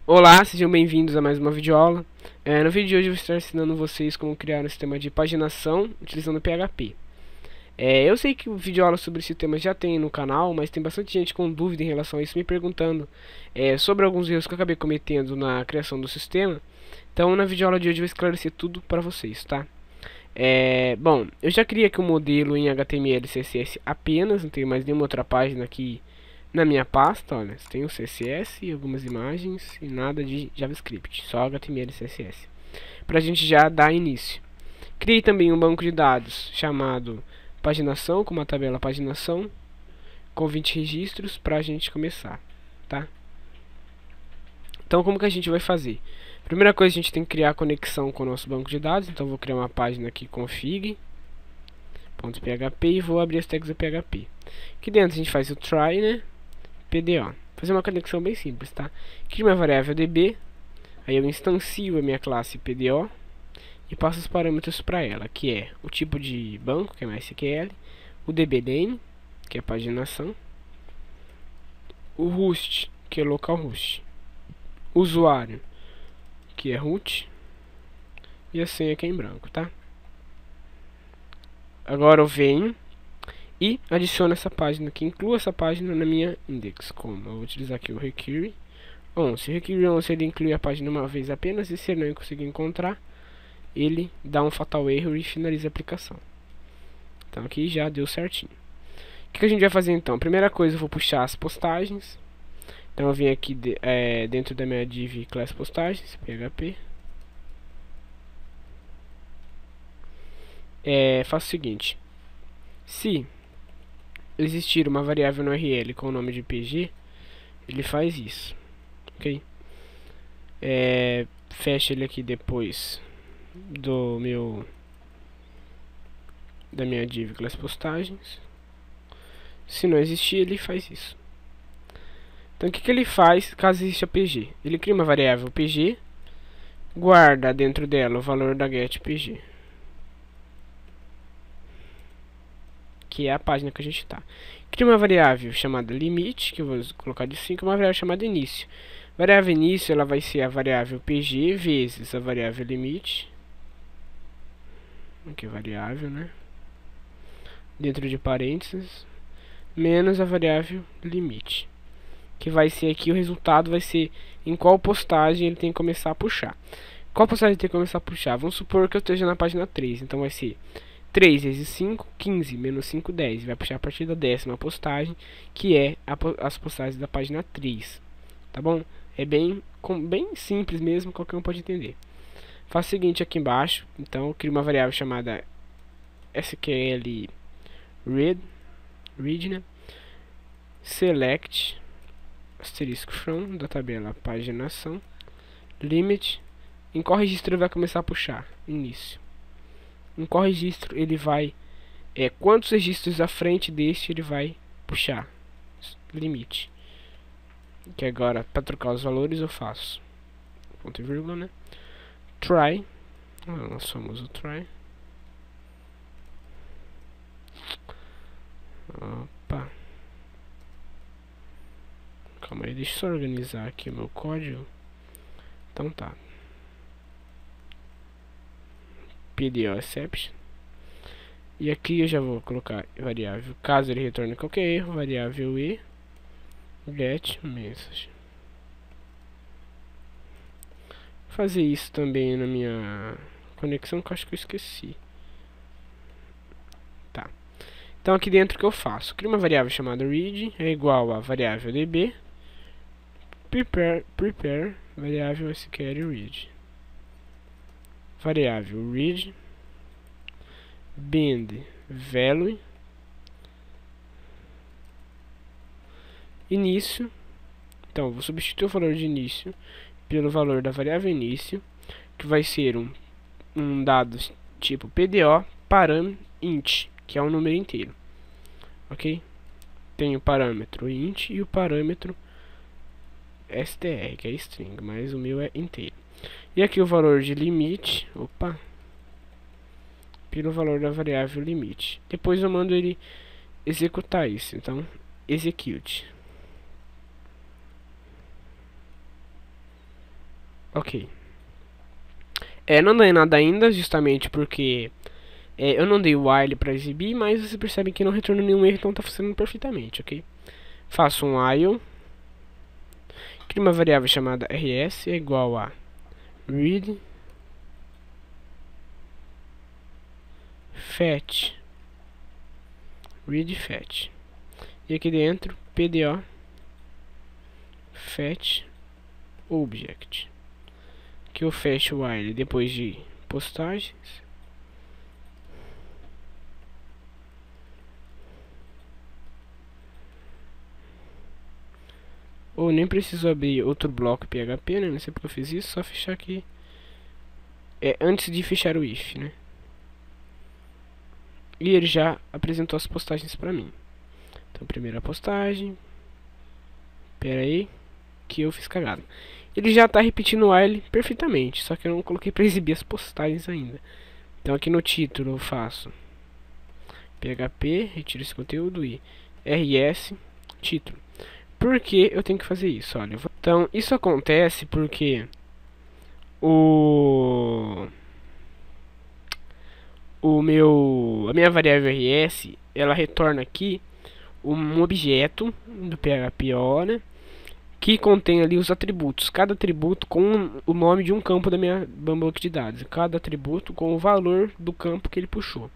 Olá, sejam bem-vindos a mais uma videoaula. No vídeo de hoje eu vou estar ensinando vocês como criar um sistema de paginação utilizando PHP. Eu sei que o videoaula sobre esse tema já tem no canal, mas tem bastante gente com dúvida em relação a isso, me perguntando sobre alguns erros que eu acabei cometendo na criação do sistema. Então na videoaula de hoje eu vou esclarecer tudo para vocês, tá? Bom, eu já criei aqui um modelo em HTML e CSS apenas, não tenho mais nenhuma outra página aqui na minha pasta. Olha, tem o CSS e algumas imagens e nada de JavaScript, só HTML e CSS, para a gente já dar início. Criei também um banco de dados chamado paginação, com uma tabela paginação com 20 registros para a gente começar, tá? Então como que a gente vai fazer? Primeira coisa, a gente tem que criar a conexão com o nosso banco de dados. Então vou criar uma página aqui, config.php, e vou abrir as tags do PHP. Aqui dentro a gente faz o try, né? PDO. Fazer uma conexão bem simples, tá? Crio uma variável db, aí eu instancio a minha classe PDO e passo os parâmetros para ela, que é o tipo de banco, que é MySQL, o dbname, que é paginação, o host, que é localhost, o usuário, que é root, e a senha que é em branco, tá? Agora eu venho e adiciono essa página aqui, incluo essa página na minha index. Como? Eu vou utilizar aqui o require on. Se o require on, ele inclui a página uma vez apenas, e se ele não conseguir encontrar, ele dá um fatal erro e finaliza a aplicação. Então aqui já deu certinho. O que a gente vai fazer então? Primeira coisa, eu vou puxar as postagens. Então eu vim aqui dentro da minha div class postagens, PHP. Faço o seguinte: se existir uma variável no URL com o nome de PG, ele faz isso, ok? Fecha ele aqui depois da minha div class postagens. Se não existir, ele faz isso. Então o que ele faz caso exista PG? Ele cria uma variável PG, guarda dentro dela o valor da get PG, que é a página que a gente está. Cria uma variável chamada limite, que eu vou colocar de 5, uma variável chamada início. A variável início, ela vai ser a variável PG vezes a variável limite. Aqui variável, né? Dentro de parênteses, menos a variável limite, que vai ser aqui, o resultado vai ser em qual postagem ele tem que começar a puxar. Qual postagem ele tem que começar a puxar? Vamos supor que eu esteja na página 3, então vai ser 3 vezes 5, 15, menos 5, 10. Vai puxar a partir da 10ª postagem, que é as postagens da página 3. Tá bom? É bem simples mesmo, qualquer um pode entender. Faço o seguinte aqui embaixo, então eu crio uma variável chamada SQL read, né? Select asterisco from da tabela paginação limit. Em qual registro ele vai começar a puxar? Início. Em qual registro ele vai quantos registros à frente deste ele vai puxar? Limite. Que agora, para trocar os valores, eu faço ponto e vírgula, né? Try. Nós somos o try. Opa. Calma aí, deixa eu só organizar aqui o meu código. Então tá. PDO exception. E aqui eu já vou colocar variável, caso ele retorne qualquer erro, variável e get message. Vou fazer isso também na minha conexão, que eu acho que eu esqueci. Tá. Então aqui dentro o que eu faço? Crio uma variável chamada read, é igual a variável db, prepare variável SQL read. Variável read, bind value, início. Então vou substituir o valor de início pelo valor da variável início, que vai ser um dado tipo PDO param int, que é um número inteiro, ok? Tem o parâmetro int e o parâmetro str, que é string, mas o meu é inteiro. E aqui o valor de limite, pelo valor da variável limite. Depois eu mando ele executar isso. Então, execute. Ok. Não dei nada ainda, justamente porque eu não dei o while para exibir, mas você percebe que não retorna nenhum erro, então tá funcionando perfeitamente, ok? Faço um while, crio uma variável chamada rs, é igual a read fetch, e aqui dentro pdo fetch object, que eu fecho o while depois de postagens. Ou nem preciso abrir outro bloco PHP, né? Não sei porque eu fiz isso, só fechar aqui. Antes de fechar o if, né? E ele já apresentou as postagens pra mim. Então, primeira postagem. Pera aí, que eu fiz cagada. Ele já tá repetindo o while perfeitamente, só que eu não coloquei pra exibir as postagens ainda. Então aqui no título eu faço PHP, retiro esse conteúdo e rs título. Por que eu tenho que fazer isso? Olha, então isso acontece porque a minha variável rs, ela retorna aqui um objeto do PHP, né, que contém ali os atributos, cada atributo com o nome de um campo da minha bank de dados, cada atributo com o valor do campo que ele puxou.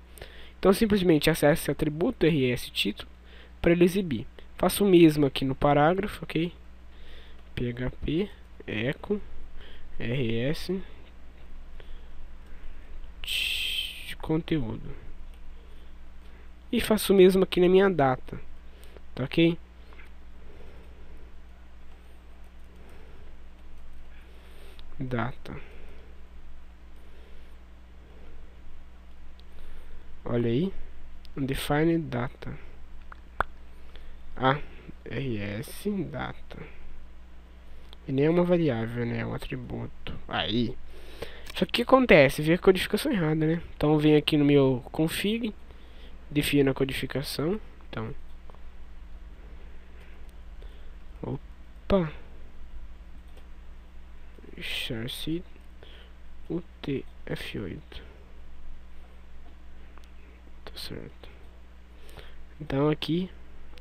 Então simplesmente acesso esse atributo rs título para ele exibir. Faço o mesmo aqui no parágrafo, ok? PHP echo rs conteúdo. E faço o mesmo aqui na minha data, tá ok? Data. Olha aí. Define data. rs data. E nem é uma variável, né? É um atributo. Aí. Só que o que acontece? Vê a codificação errada, né? Então vem aqui no meu config, defino a codificação. Então. Opa. Charseed UTF-8. Tá certo. Então aqui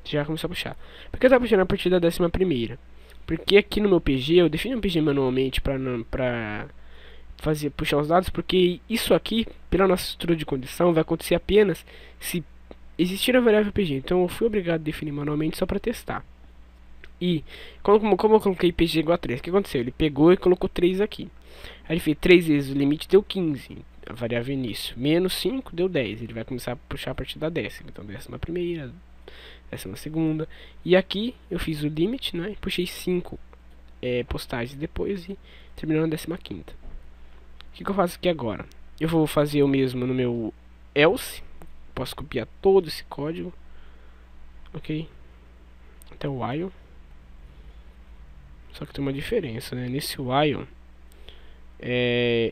já começou a puxar. Por que eu tava puxando a partir da 11ª? Porque aqui no meu PG eu defino um PG manualmente pra puxar os dados, porque isso aqui, pela nossa estrutura de condição, vai acontecer apenas se existir a variável PG. Então eu fui obrigado a definir manualmente só para testar. E como eu coloquei PG igual a 3, o que aconteceu? Ele pegou e colocou 3 aqui. Aí ele fez 3 vezes o limite, deu 15. A variável início. Menos 5 deu 10. Ele vai começar a puxar a partir da 10ª. Então 11ª, 12ª. E aqui eu fiz o limite, né? E puxei 5 postagens depois e terminou na 15ª. O que eu faço aqui agora? Eu vou fazer o mesmo no meu else. Posso copiar todo esse código. Ok? Até o while. Só que tem uma diferença, né? Nesse while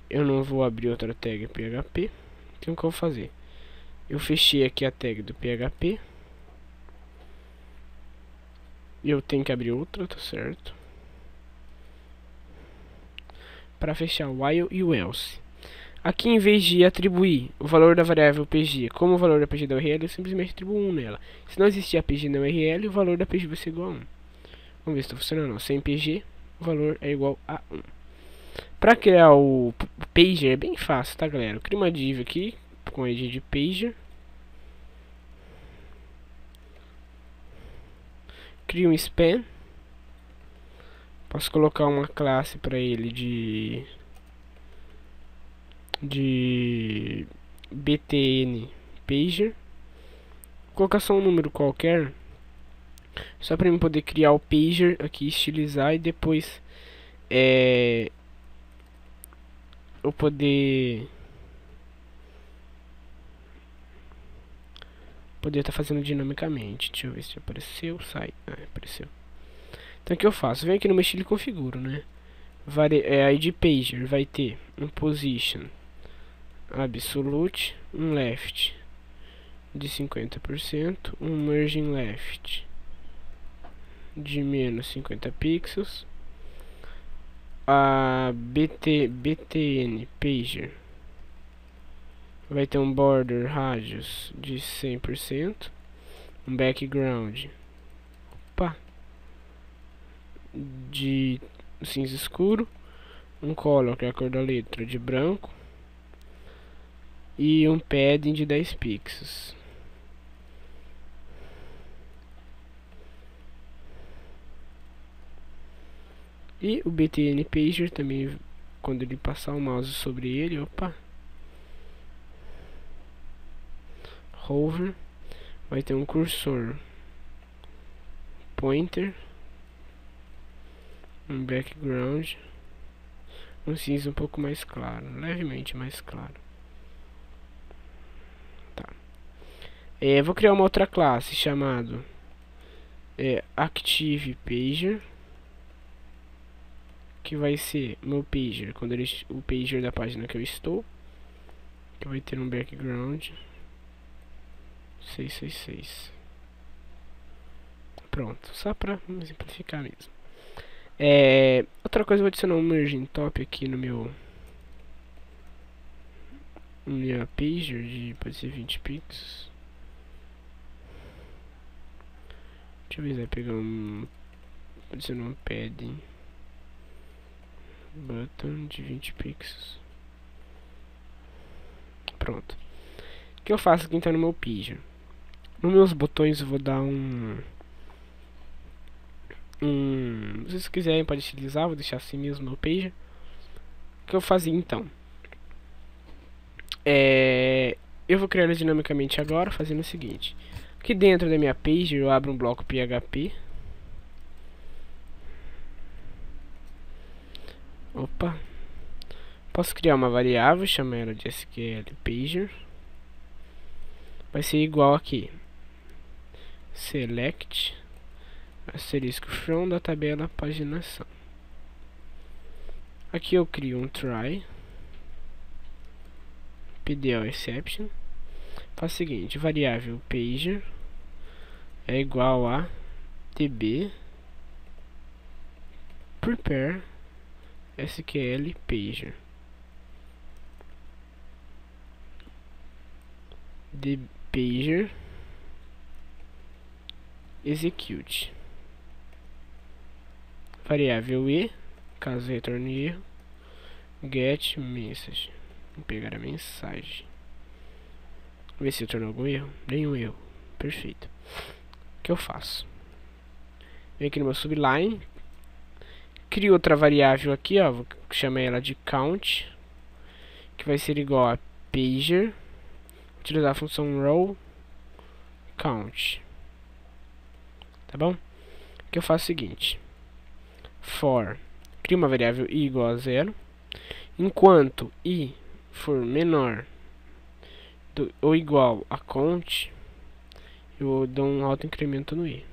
eu não vou abrir outra tag PHP. Então o que eu vou fazer? Eu fechei aqui a tag do PHP. E eu tenho que abrir outra, tá certo? Para fechar o while e o else. Aqui, em vez de atribuir o valor da variável PG como o valor da PG da URL, eu simplesmente atribuo 1 nela. Se não existir a PG na URL, o valor da PG vai ser igual a 1. Vamos ver se está funcionando. Sem PG, o valor é igual a 1. Para criar o pager é bem fácil, tá, galera? Eu crio uma div aqui com a id de pager. Crio um span. Posso colocar uma classe para ele de btn pager. Vou colocar só um número qualquer, só para eu poder criar o pager aqui, estilizar e depois eu poder estar fazendo dinamicamente. Deixa eu ver se apareceu, sai, apareceu. Então o que eu faço? Venho aqui no meu estilo e configuro, né? A id pager vai ter um position absolute, um left de 50%, um margin left de menos 50 pixels, a btn pager vai ter um border radius de 100%, um background, opa, de cinza escuro, um color, que é a cor da letra, de branco, e um padding de 10 pixels. E o btn pager também, quando ele passar o mouse sobre ele, opa, hover, vai ter um cursor, pointer, um background, um cinza um pouco mais claro, levemente mais claro. Tá. Vou criar uma outra classe chamado Active Pager, que vai ser meu pager, quando o pager da página que eu estou, que vai ter um background 666. Pronto, só pra simplificar mesmo. Outra coisa, eu vou adicionar um merging top aqui no minha pager de, pode ser 20 pixels. Deixa eu ver se vai pegar adicionar um padding button de 20 pixels. Pronto. O que eu faço aqui então no meu pager? Nos meus botões eu vou dar se vocês quiserem pode utilizar, vou deixar assim mesmo no pager. O que eu fazia então? Eu vou criar ele dinamicamente agora, fazendo o seguinte. Aqui dentro da minha pager eu abro um bloco PHP. Opa. Posso criar uma variável, chamar ela de SQL pager. Vai ser igual aqui. Select asterisco from da tabela paginação. Aqui eu crio um try PDL exception. Faz o seguinte, variável pager é igual a db prepare SQL pager. The pager execute. Variável e, caso retorne erro, get message. Vou pegar a mensagem. Ver se retornou algum erro. Nenhum erro. Perfeito. O que eu faço? Venho aqui no meu subline. Crio outra variável aqui, ó. Vou chamar ela de count, que vai ser igual a pager. Utilizar a função row count. Tá bom? O que eu faço é o seguinte. For, crio uma variável i igual a 0. Enquanto i for menor ou igual a count, eu dou um alto incremento no i.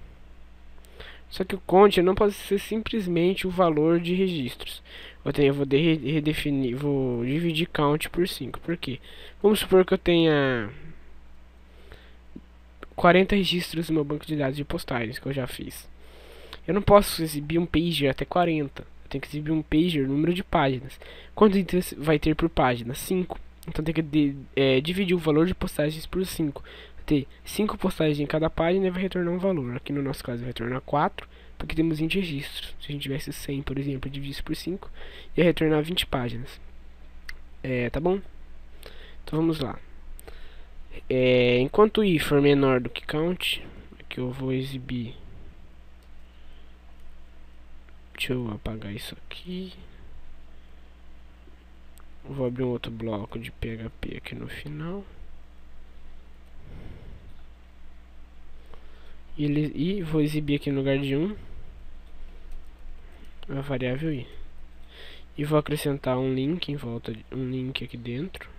Só que o count não pode ser simplesmente o valor de registros. Eu vou redefinir, vou dividir count por 5. Por quê? Vamos supor que eu tenha 40 registros no meu banco de dados de postagens que eu já fiz. Eu não posso exibir um pager até 40. Eu tenho que exibir um pager número de páginas. Quanto vai ter por página? 5. Então tem que dividir o valor de postagens por 5. Ter 5 postagens em cada página e vai retornar um valor. Aqui no nosso caso vai retornar 4, porque temos 20 registros. Se a gente tivesse 100, por exemplo, dividisse por 5, ia retornar 20 páginas. Tá bom? Então vamos lá. Enquanto i for menor do que count, aqui eu vou exibir. Deixa eu apagar isso aqui. Vou abrir um outro bloco de PHP aqui no final. E vou exibir aqui no lugar de 1 a variável i. E vou acrescentar um link em volta, um link aqui dentro,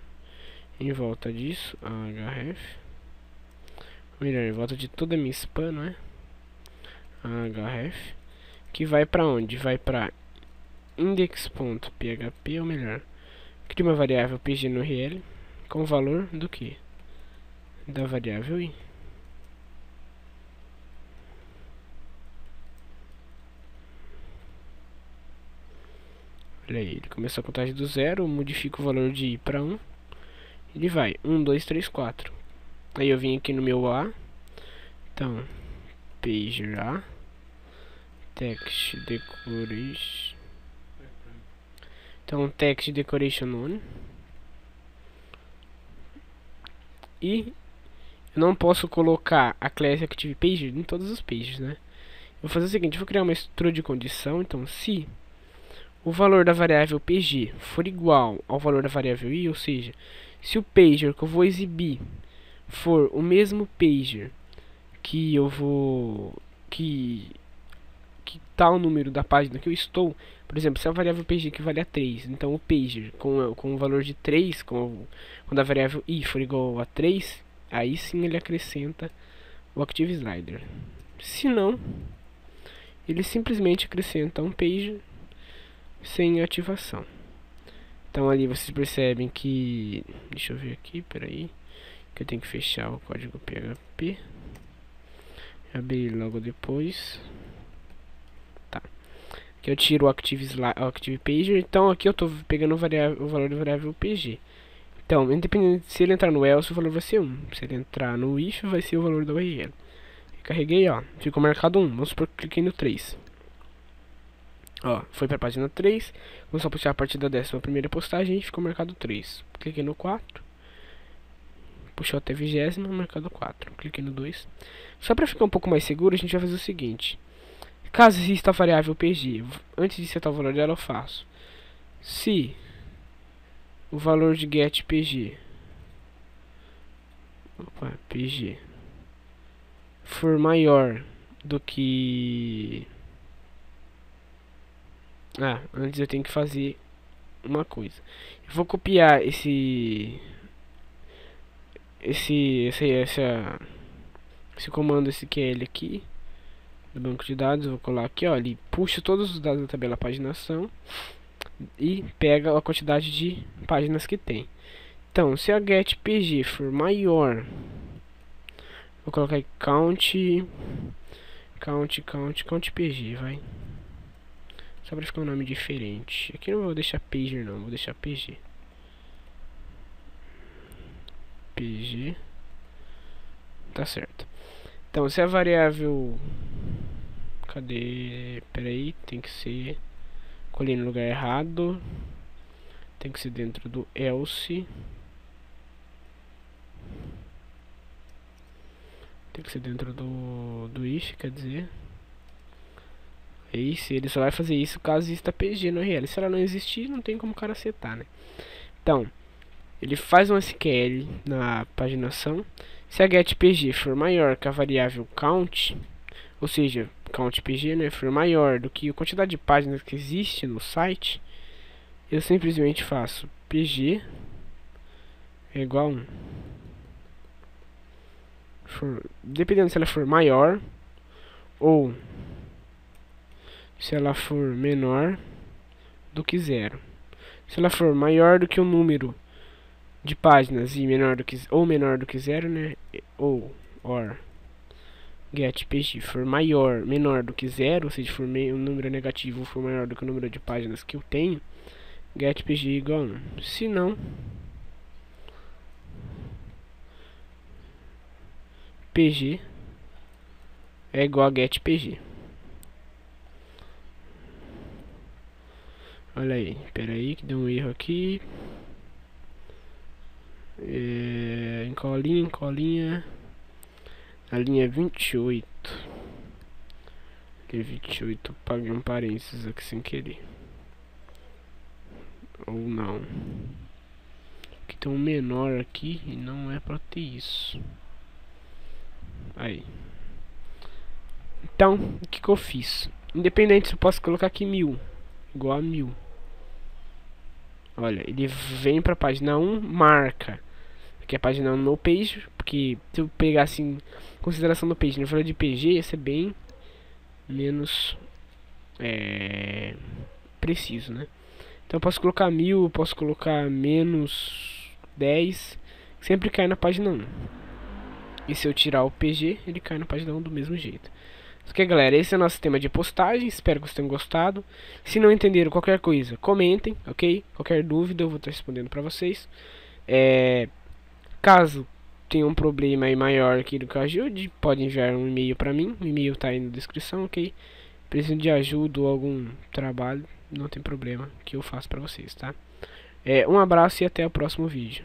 em volta disso, href. Melhor, em volta de toda a minha spam, não é? href. Que vai para onde? Vai para index.php, ou melhor, cria uma variável pg no URL com o valor do que? Da variável i. Olha aí, ele começou a contagem do 0, modifica o valor de i para 1. Ele vai 1, 2, 3, 4. Aí eu vim aqui no meu A. Então, pager A, text decoration. Então, text decoration on. E eu não posso colocar a class active pager em todos os pages, né? Eu vou fazer o seguinte, eu vou criar uma estrutura de condição. Então, se o valor da variável pg for igual ao valor da variável i, ou seja, se o pager que eu vou exibir for o mesmo pager que eu vou que tá o número da página que eu estou, por exemplo, se a variável pg equivale a 3, então o pager com o valor de 3, quando a variável i for igual a 3, aí sim ele acrescenta o active slider. Se não, ele simplesmente acrescenta um pager sem ativação. Então ali vocês percebem que, deixa eu ver aqui, peraí, que eu tenho que fechar o código PHP, abrir logo depois. Tá, aqui eu tiro o active pager. Então aqui eu estou pegando o valor da variável pg. Então, independente se ele entrar no else, o valor vai ser 1. Se ele entrar no if, vai ser o valor da URL. Carreguei, ó, ficou marcado 1. Vamos supor que cliquei no 3. Ó, foi para a página 3. Vamos só puxar a partir da 11ª postagem e ficou marcado 3. Cliquei no 4. Puxou até a 20ª, marcado 4. Cliquei no 2. Só para ficar um pouco mais seguro, a gente vai fazer o seguinte. Caso exista a variável pg, antes de setar o valor dela, eu faço se o valor de get pg, pg for maior do que... antes eu tenho que fazer uma coisa. Eu vou copiar esse comando SQL aqui do banco de dados. Eu vou colar aqui, ó, ele puxa todos os dados da tabela paginação e pega a quantidade de páginas que tem. Então, se a get pg for maior, vou colocar aí count pg, vai. Só pra ficar um nome diferente. Aqui não vou deixar pager não, vou deixar pg. PG. Tá certo. Então, se a variável... Cadê? Peraí, tem que ser... Colhei no lugar errado. Tem que ser dentro do else. Tem que ser dentro do if, quer dizer. E se ele só vai fazer isso caso exista PG no URL. Se ela não existir, não tem como o cara setar, né? Então, ele faz um SQL na paginação. Se a getPG for maior que a variável count, ou seja, countPG, né, for maior do que a quantidade de páginas que existe no site, eu simplesmente faço pg é igual a 1. Dependendo se ela for maior ou se ela for menor do que 0. Se ela for maior do que o número de páginas e menor do que 0, né? Ou getPG for menor do que 0, ou seja, for um número negativo ou for maior do que o número de páginas que eu tenho, getPG é igual a 1. Se não, pg é igual a getPG. Olha aí, pera aí que deu um erro aqui. Em colinha. A linha 28. Linha 28, paguei um parênteses aqui sem querer. Ou não. Aqui tem um menor aqui e não é pra ter isso. Aí. Então, o que eu fiz? Independente se eu posso colocar aqui 1000. Igual a 1000. Olha, ele vem pra página 1, marca. Aqui é a página 1 no page, porque se eu pegar assim, consideração do page, no valor de PG, ia ser bem menos preciso, né? Então eu posso colocar 1000, eu posso colocar menos 10, sempre cai na página 1. E se eu tirar o PG, ele cai na página 1 do mesmo jeito. Ok, galera, esse é o nosso tema de postagem, espero que vocês tenham gostado. Se não entenderam qualquer coisa, comentem, ok? Qualquer dúvida eu vou estar respondendo pra vocês. Caso tenha um problema aí maior aqui do que eu ajude, pode enviar um e-mail pra mim, o e-mail tá aí na descrição, ok? Precisando de ajuda ou algum trabalho, não tem problema, que eu faço pra vocês, tá? Um abraço e até o próximo vídeo.